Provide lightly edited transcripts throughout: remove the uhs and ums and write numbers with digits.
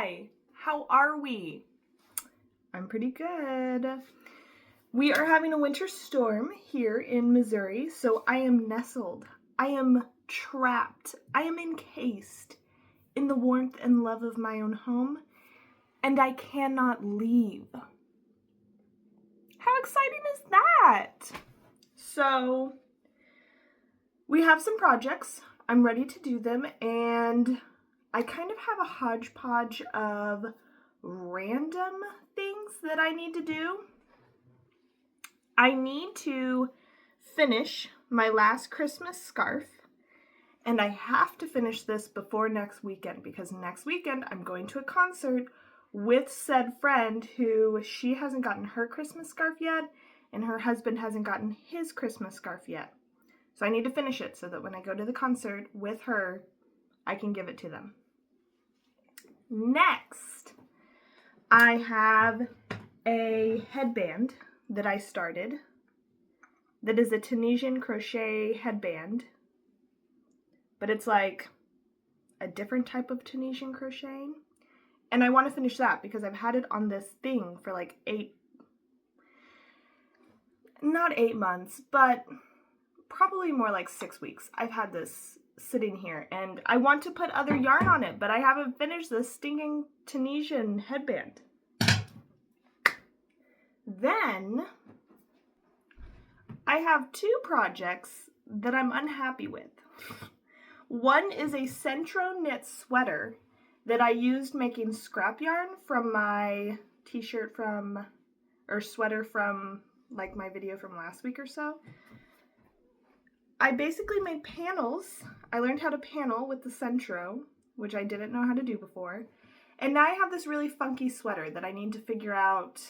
Hi, how are we? I'm pretty good. We are having a winter storm here in Missouri, so I am nestled. I am trapped. I am encased in the warmth and love of my own home, and I cannot leave. How exciting is that? So, we have some projects. I'm ready to do them, and I kind of have a hodgepodge of random things that I need to do. I need to finish my last Christmas scarf, and I have to finish this before next weekend because next weekend I'm going to a concert with said friend who she hasn't gotten her Christmas scarf yet, and her husband hasn't gotten his Christmas scarf yet. So I need to finish it so that when I go to the concert with her, I can give it to them. Next, I have a headband that I started that is a Tunisian crochet headband, but it's like a different type of Tunisian crocheting. And I want to finish that because I've had it on this thing for like not 8 months, but probably more like 6 weeks. I've had this sitting here and I want to put other yarn on it, but I haven't finished this stinking Tunisian headband. Then I have 2 projects that I'm unhappy with. One is a Centro knit sweater that I used making scrap yarn from my t-shirt sweater from like my video from last week or so. I basically made panels. I learned how to panel with the Centro, which I didn't know how to do before. And now I have this really funky sweater that I need to figure out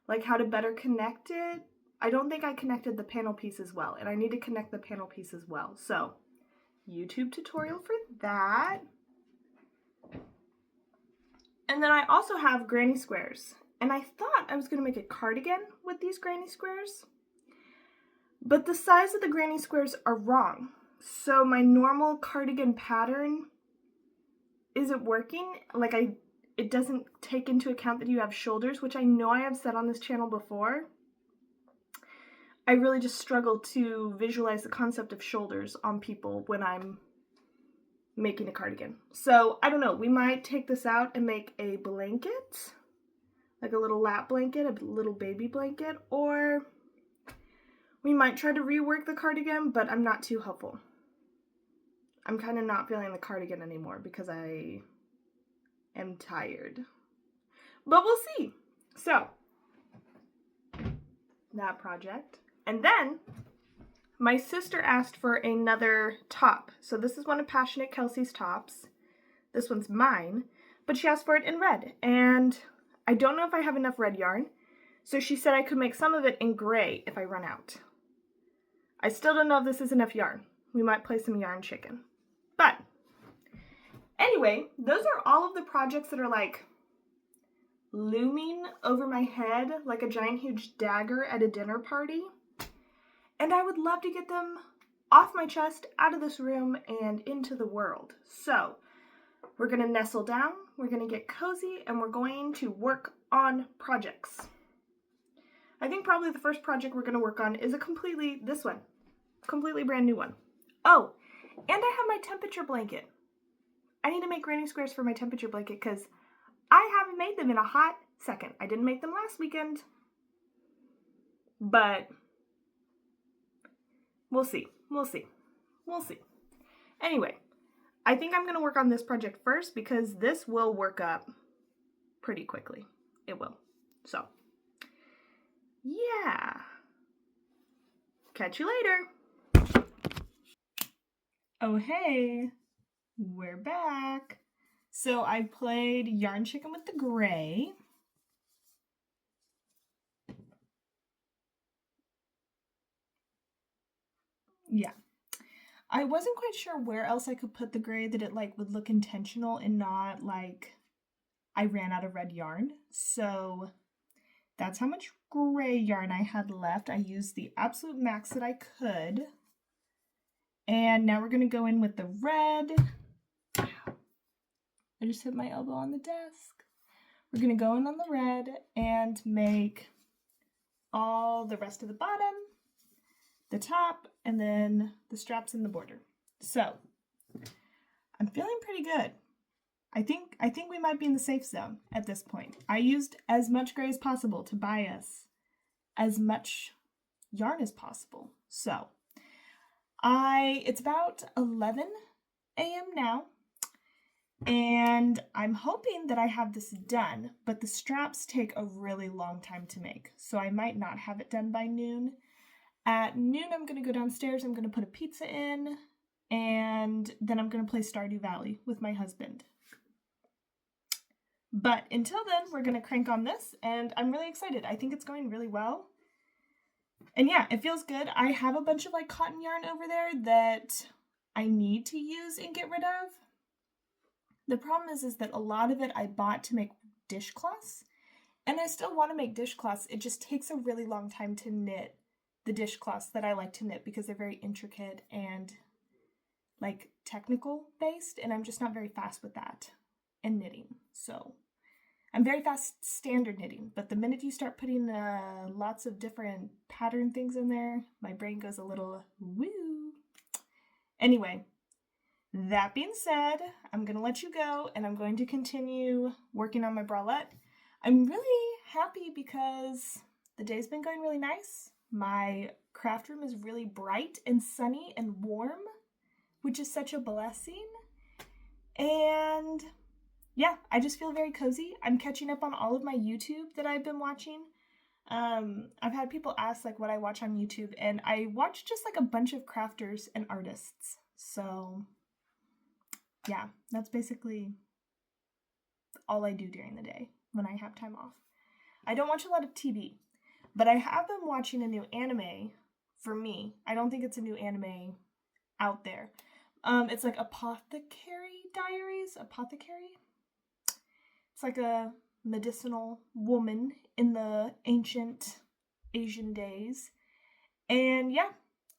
like how to better connect it. I don't think I connected the panel piece as well, and I need to connect the panel piece as well. So, YouTube tutorial for that. And then I also have granny squares. And I thought I was going to make a cardigan with these granny squares. But the size of the granny squares are wrong. So my normal cardigan pattern isn't working. Like it doesn't take into account that you have shoulders, which I know I have said on this channel before. I really just struggle to visualize the concept of shoulders on people when I'm making a cardigan. So I don't know, we might take this out and make a blanket, like a little lap blanket, a little baby blanket, or we might try to rework the cardigan, but I'm not too hopeful. I'm kind of not feeling the cardigan anymore because I am tired. But we'll see. So, that project. And then, my sister asked for another top. So this is one of Passionate Kelsey's tops. This one's mine. But she asked for it in red. And I don't know if I have enough red yarn. So she said I could make some of it in gray if I run out. I still don't know if this is enough yarn. We might play some yarn chicken. But anyway, those are all of the projects that are like looming over my head like a giant huge dagger at a dinner party. And I would love to get them off my chest, out of this room, and into the world. So we're going to nestle down, we're going to get cozy, and we're going to work on projects. I think probably the first project we're going to work on is this one. Completely brand new one. Oh, and I have my temperature blanket. I need to make granny squares for my temperature blanket because I haven't made them in a hot second. I didn't make them last weekend, but we'll see. Anyway, I think I'm going to work on this project first because this will work up pretty quickly. It will. So, yeah. Catch you later. Oh, hey. We're back. So I played Yarn Chicken with the gray. Yeah. I wasn't quite sure where else I could put the gray that it like would look intentional and not like I ran out of red yarn. So that's how much gray yarn I had left. I used the absolute max that I could. And now we're going to go in with the red. I just hit my elbow on the desk. We're going to go in on the red and make all the rest of the bottom, the top, and then the straps in the border. So, I'm feeling pretty good. I think we might be in the safe zone at this point. I used as much gray as possible to buy us as much yarn as possible. So, it's about 11 a.m. now, and I'm hoping that I have this done, but the straps take a really long time to make, so I might not have it done by noon. At noon, I'm going to go downstairs, I'm going to put a pizza in, and then I'm going to play Stardew Valley with my husband. But until then, we're going to crank on this, and I'm really excited. I think it's going really well. And yeah, it feels good. I have a bunch of like cotton yarn over there that I need to use and get rid of. The problem is that a lot of it I bought to make dishcloths, and I still want to make dishcloths. It just takes a really long time to knit the dishcloths that I like to knit because they're very intricate and like technical based, and I'm just not very fast with that and knitting. So I'm very fast standard knitting, but the minute you start putting lots of different pattern things in there, my brain goes a little woo. Anyway, that being said, I'm going to let you go, and I'm going to continue working on my bralette. I'm really happy because the day's been going really nice. My craft room is really bright and sunny and warm, which is such a blessing. And yeah, I just feel very cozy. I'm catching up on all of my YouTube that I've been watching. I've had people ask like what I watch on YouTube, and I watch just like a bunch of crafters and artists. So yeah, that's basically all I do during the day when I have time off. I don't watch a lot of TV, but I have been watching a new anime for me. I don't think it's a new anime out there. It's like Apothecary Diaries. Apothecary? It's like a medicinal woman in the ancient Asian days. And yeah,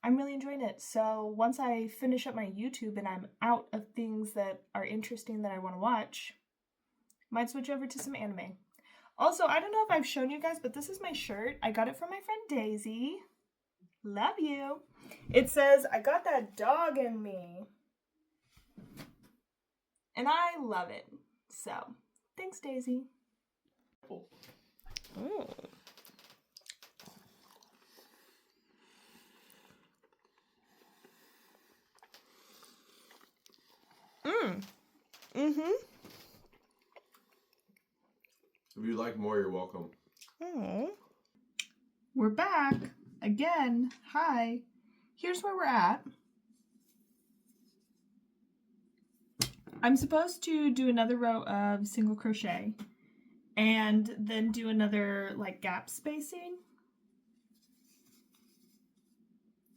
I'm really enjoying it. So once I finish up my YouTube and I'm out of things that are interesting that I want to watch, might switch over to some anime. Also, I don't know if I've shown you guys, but this is my shirt. I got it from my friend Daisy. Love you. It says, I got that dog in me. And I love it. So, thanks, Daisy. Oh. Mm-hmm. If you'd like more, you're welcome. Oh. We're back again. Hi. Here's where we're at. I'm supposed to do another row of single crochet and then do another like gap spacing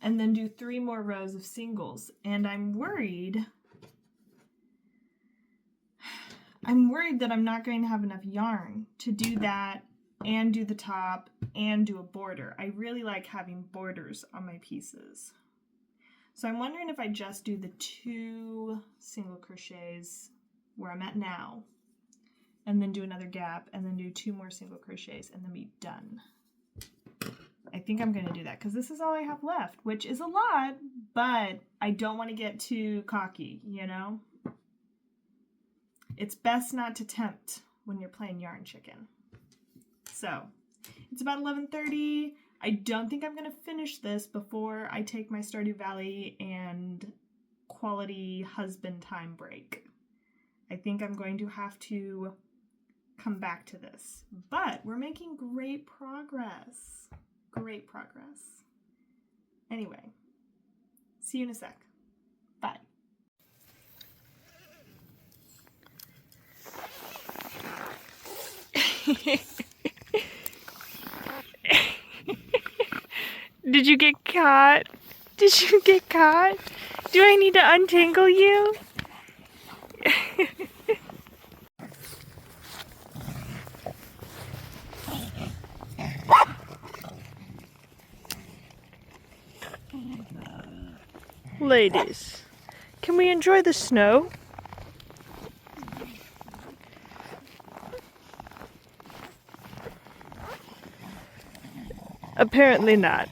and then do 3 more rows of singles, and I'm worried that I'm not going to have enough yarn to do that and do the top and do a border. I really like having borders on my pieces. So I'm wondering if I just do the 2 single crochets where I'm at now, and then do another gap, and then do 2 more single crochets, and then be done. I think I'm going to do that, because this is all I have left, which is a lot, but I don't want to get too cocky, you know? It's best not to tempt when you're playing Yarn Chicken. So, it's about 11:30. I don't think I'm going to finish this before I take my Stardew Valley and quality husband time break. I think I'm going to have to come back to this. But we're making great progress. Great progress. Anyway, see you in a sec. Bye. Did you get caught? Did you get caught? Do I need to untangle you? Ladies, can we enjoy the snow? Apparently not.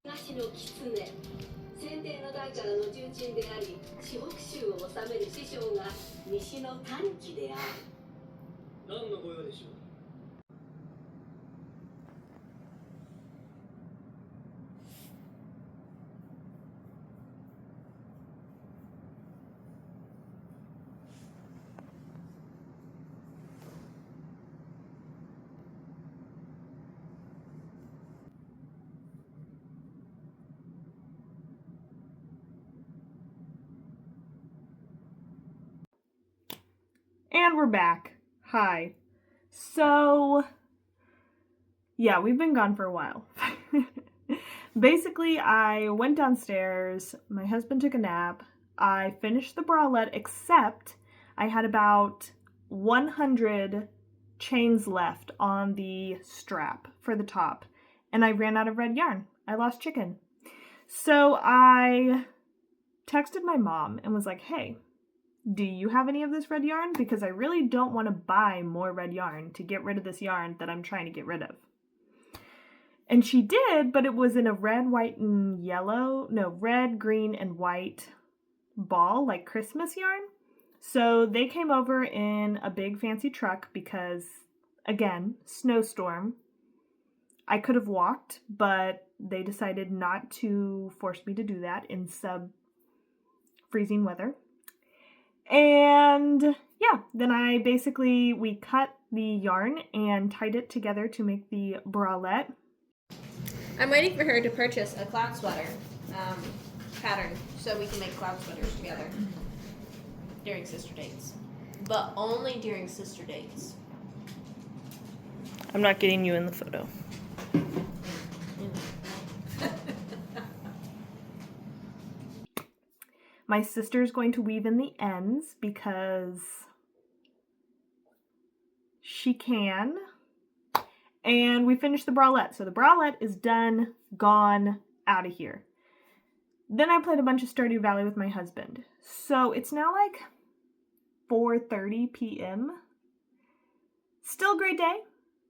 東の狐、先帝の代からの重鎮であり、四北州を治める師匠が西の短期である。何の御用でしょう。And we're back. Hi. So, yeah, we've been gone for a while. Basically, I went downstairs, my husband took a nap, I finished the bralette, except I had about 100 chains left on the strap for the top, and I ran out of red yarn. I lost chicken. So I texted my mom and was like, hey, do you have any of this red yarn? Because I really don't want to buy more red yarn to get rid of this yarn that I'm trying to get rid of. And she did, but it was in a red, white, and yellow, no, red, green, and white ball, like Christmas yarn. So they came over in a big fancy truck because, again, snowstorm. I could have walked, but they decided not to force me to do that in sub-freezing weather. And yeah, then we cut the yarn and tied it together to make the bralette. I'm waiting for her to purchase a cloud sweater pattern so we can make cloud sweaters together during sister dates. But only during sister dates. I'm not getting you in the photo. My sister's going to weave in the ends because she can. And we finished the bralette. So the bralette is done, gone, out of here. Then I played a bunch of Stardew Valley with my husband. So it's now like 4:30 p.m. Still a great day.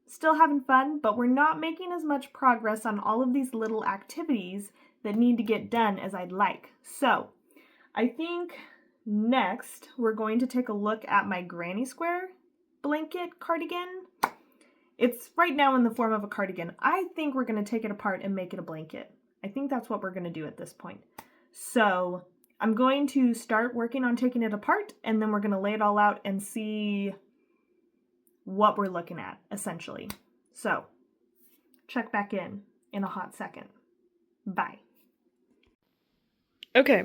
Still having fun, but we're not making as much progress on all of these little activities that need to get done as I'd like. So I think next we're going to take a look at my granny square blanket cardigan. It's right now in the form of a cardigan. I think we're going to take it apart and make it a blanket. I think that's what we're going to do at this point. So I'm going to start working on taking it apart, and then we're going to lay it all out and see what we're looking at, essentially. So check back in a hot second. Bye. Okay.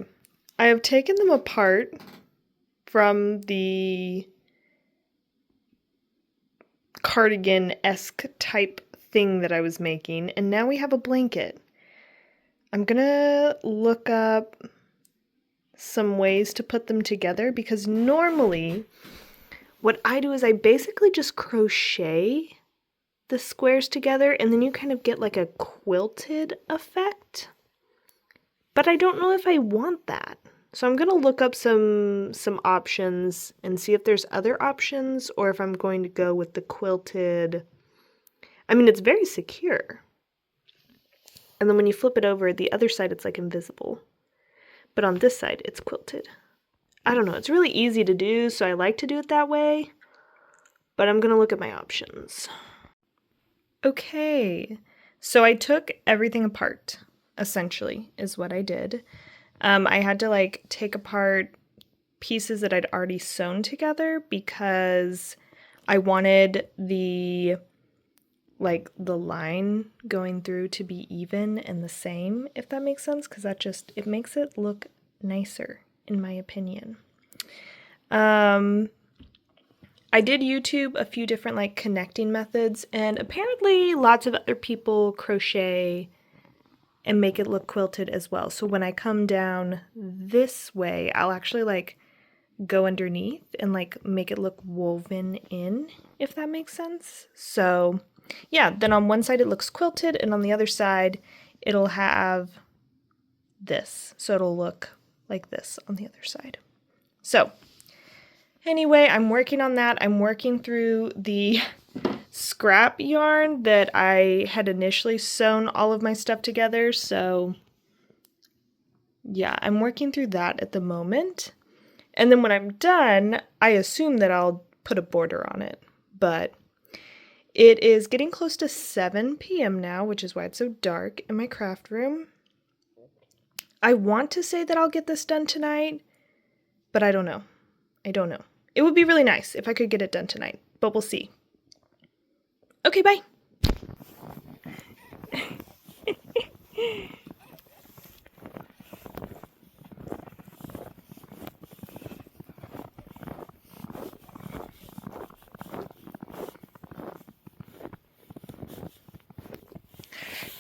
I have taken them apart from the cardigan-esque type thing that I was making, and now we have a blanket. I'm gonna look up some ways to put them together because normally what I do is I basically just crochet the squares together and then you kind of get like a quilted effect. But I don't know if I want that. So I'm going to look up some options and see if there's other options or if I'm going to go with the quilted. I mean, it's very secure. And then when you flip it over, the other side, it's like invisible. But on this side, it's quilted. I don't know. It's really easy to do, so I like to do it that way. But I'm going to look at my options. Okay. So I took everything apart, essentially, is what I did. I had to like take apart pieces that I'd already sewn together because I wanted the line going through to be even and the same, if that makes sense, because it makes it look nicer, in my opinion. I did YouTube a few different like connecting methods, and apparently lots of other people crochet and make it look quilted as well. So when I come down this way, I'll actually like go underneath and like make it look woven in, if that makes sense. So yeah, then on one side it looks quilted and on the other side it'll have this. So it'll look like this on the other side. So Anyway, I'm working on that. I'm working through the scrap yarn that I had initially sewn all of my stuff together, so yeah, I'm working through that at the moment. And then when I'm done, I assume that I'll put a border on it, but it is getting close to 7 p.m. now, which is why it's so dark in my craft room. I want to say that I'll get this done tonight, but I don't know. It would be really nice if I could get it done tonight, but we'll see. Okay, bye.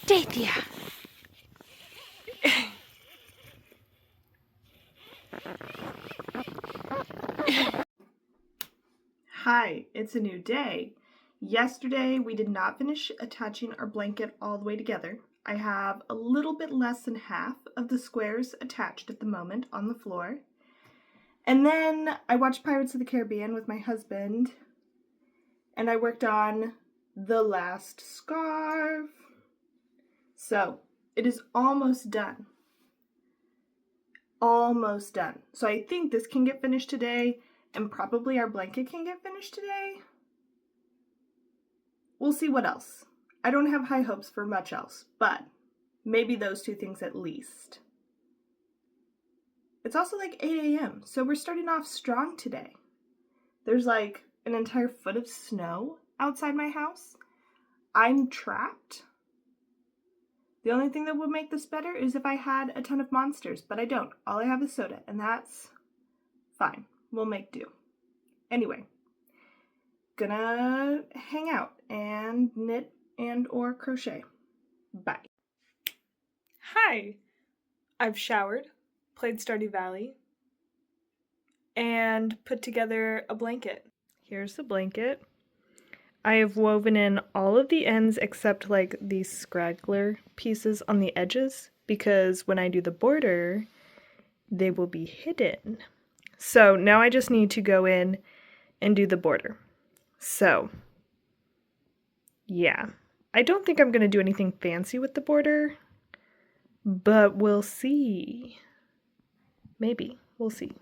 Dathia. Hi, it's a new day. Yesterday we did not finish attaching our blanket all the way together. I have a little bit less than half of the squares attached at the moment on the floor. And then I watched Pirates of the Caribbean with my husband, and I worked on the last scarf. So it is almost done. Almost done. So I think this can get finished today, and probably our blanket can get finished today. We'll see what else. I don't have high hopes for much else, but maybe those two things at least. It's also like 8 a.m., so we're starting off strong today. There's like an entire foot of snow outside my house. I'm trapped. The only thing that would make this better is if I had a ton of monsters, but I don't. All I have is soda, and that's fine. We'll make do. Anyway, gonna hang out and knit and or crochet. Bye. Hi. I've showered, played Stardew Valley, and put together a blanket. Here's the blanket. I have woven in all of the ends except like these scraggler pieces on the edges, because when I do the border, they will be hidden. So now I just need to go in and do the border. So, yeah. I don't think I'm going to do anything fancy with the border, but we'll see. Maybe. We'll see.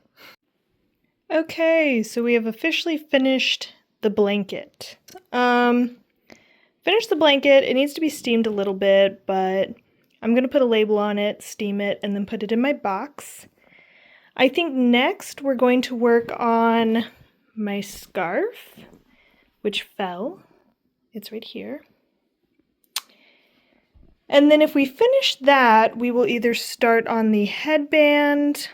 Okay, so we have officially finished the blanket. Finished the blanket. It needs to be steamed a little bit, but I'm going to put a label on it, steam it, and then put it in my box. I think next we're going to work on my scarf, which fell. It's right here. And then if we finish that, we will either start on the headband.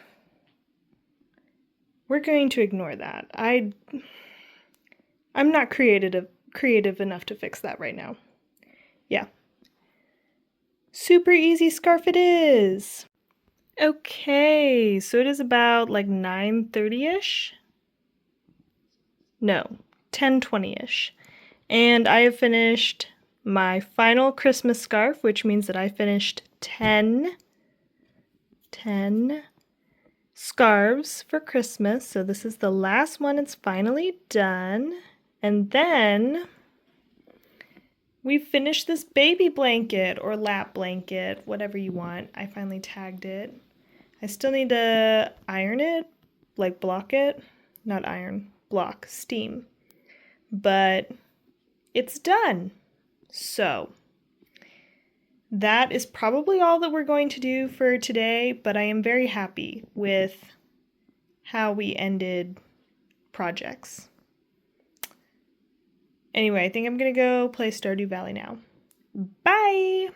We're going to ignore that. I'm not creative enough to fix that right now. Yeah. Super easy scarf it is. Okay, so it is about like 9:30-ish. No, 10:20-ish. And I have finished my final Christmas scarf, which means that I finished 10 scarves for Christmas. So this is the last one. It's finally done. And then we finished this baby blanket or lap blanket, whatever you want. I finally tagged it. I still need to iron it, like block it. Not iron, block, steam. But it's done. So that is probably all that we're going to do for today, but I am very happy with how we ended projects. Anyway, I think I'm going to go play Stardew Valley now. Bye!